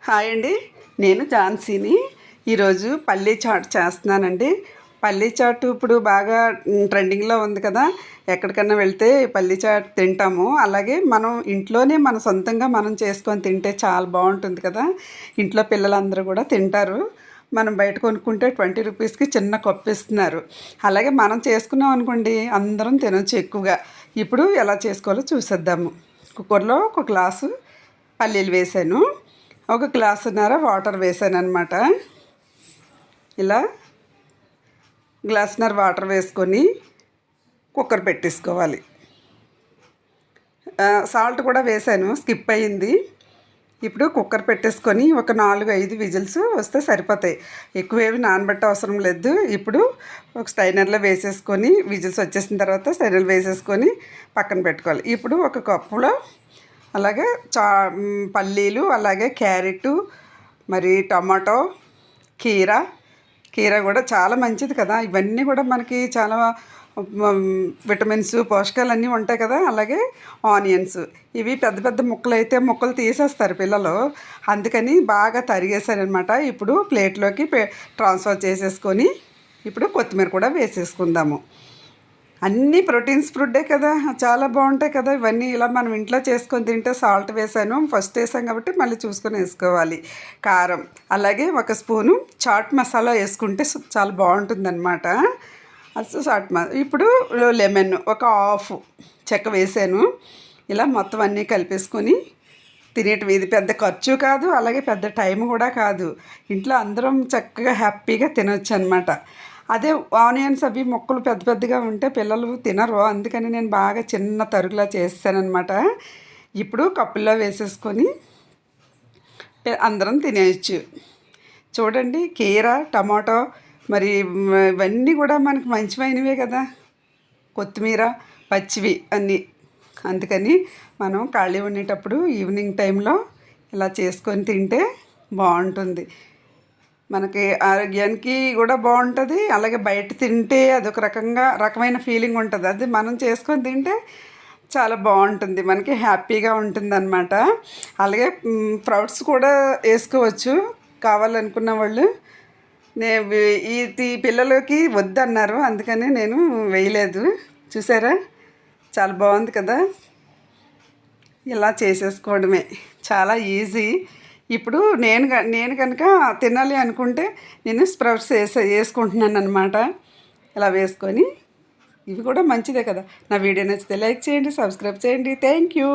Hi అండి, నేను ఝాన్సీని. ఈరోజు పల్లీ చాట్ చేస్తున్నానండి. పల్లీ చాట్ ఇప్పుడు బాగా ట్రెండింగ్లో ఉంది కదా. ఎక్కడికన్నా వెళ్తే పల్లీ చాట్ తింటాము. అలాగే మనం ఇంట్లోనే మన సొంతంగా మనం చేసుకొని తింటే చాలా బాగుంటుంది కదా. ఇంట్లో పిల్లలందరూ కూడా తింటారు. మనం బయట కొనుక్కుంటే 20 రూపీస్కి చిన్న కప్పు ఇస్తున్నారు. అలాగే మనం చేసుకున్నాం అనుకోండి, అందరం తినొచ్చు ఎక్కువగా. ఇప్పుడు ఎలా చేసుకోవాలో చూసేద్దాము. కుక్కర్లో ఒక గ్లాసు పల్లీలు వేసాను, ఒక గ్లాసున్నర వాటర్ వేసాను అనమాట. ఇలా గ్లాసున్నర వాటర్ వేసుకొని కుక్కర్ పెట్టేసుకోవాలి. సాల్ట్ కూడా వేసాను, స్కిప్ అయ్యింది. ఇప్పుడు కుక్కర్ పెట్టేసుకొని ఒక 4-5 విజిల్స్ వస్తే సరిపోతాయి. ఎక్కువేవి నానబెట్ట అవసరం లేదు. ఇప్పుడు ఒక స్టైనర్లో వేసేసుకొని విజిల్స్ వచ్చేసిన తర్వాత స్టైనర్లో వేసేసుకొని పక్కన పెట్టుకోవాలి. ఇప్పుడు ఒక కప్పులో అలాగే పల్లీలు, అలాగే క్యారెట్, మరి టమాటో, కీర కూడా చాలా మంచిది కదా. ఇవన్నీ కూడా మనకి చాలా విటమిన్స్, పోషకాలు అన్నీ ఉంటాయి కదా. అలాగే ఆనియన్స్, ఇవి పెద్ద పెద్ద ముక్కలు అయితే ముక్కలు తీసేస్తారు పిల్లలు, అందుకని బాగా తరిగేశారనమాట. ఇప్పుడు ప్లేట్లోకి ట్రాన్స్ఫర్ చేసేసుకొని ఇప్పుడు కొత్తిమీర కూడా వేసేసుకుందాము. అన్నీ ప్రోటీన్స్ ఫుడ్డే కదా, చాలా బాగుంటాయి కదా ఇవన్నీ. ఇలా మనం ఇంట్లో చేసుకొని తింటే, సాల్ట్ వేసాను, ఫస్ట్ వేసాం కాబట్టి మళ్ళీ చూసుకొని వేసుకోవాలి. కారం, అలాగే ఒక స్పూను చాట్ మసాలా వేసుకుంటే చాలా బాగుంటుందన్నమాట. ఇప్పుడు లెమన్ ఒక హాఫ్ చెక్క వేసాను. ఇలా మొత్తం అన్నీ కలిపేసుకొని తినేటివి. ఇది పెద్ద ఖర్చు కాదు, అలాగే పెద్ద టైం కూడా కాదు. ఇంట్లో అందరం చక్కగా హ్యాపీగా తినొచ్చు అనమాట. అదే ఆనియన్స్ అవి ముక్కలు పెద్ద పెద్దగా ఉంటే పిల్లలు తినరు, అందుకని నేను బాగా చిన్న తరుగులా చేస్తానన్నమాట. ఇప్పుడు కప్పుల్లో వేసేసుకొని అందరం తినేయచ్చు. చూడండి, కీర, టమాటో, మరి ఇవన్నీ కూడా మనకు మంచివైనవే కదా. కొత్తిమీర పచ్చివి అన్నీ. అందుకని మనం ఖాళీ ఉండేటప్పుడు ఈవినింగ్ టైంలో ఇలా చేసుకొని తింటే బాగుంటుంది. మనకి ఆరోగ్యానికి కూడా బాగుంటుంది. అలాగే బయట తింటే అదొక రకమైన ఫీలింగ్ ఉంటుంది. అది మనం చేసుకొని తింటే చాలా బాగుంటుంది, మనకి హ్యాపీగా ఉంటుందన్నమాట. అలాగే స్ప్రౌట్స్ కూడా వేసుకోవచ్చు కావాలనుకున్న వాళ్ళు. ఇది పిల్లలకి వద్దన్నారు, అందుకని నేను వేయలేదు. చూసారా, చాలా బాగుంది కదా. ఇలా చేసేసుకోవడమే, చాలా ఈజీ. ఇప్పుడు నేను కనుక తినాలి అనుకుంటే నేను స్ప్రౌట్స్ వేసుకుంటున్నాను అనమాట. ఇలా వేసుకొని, ఇవి కూడా మంచిదే కదా. నా వీడియో నచ్చితే లైక్ చేయండి, సబ్స్క్రైబ్ చేయండి. Thank you.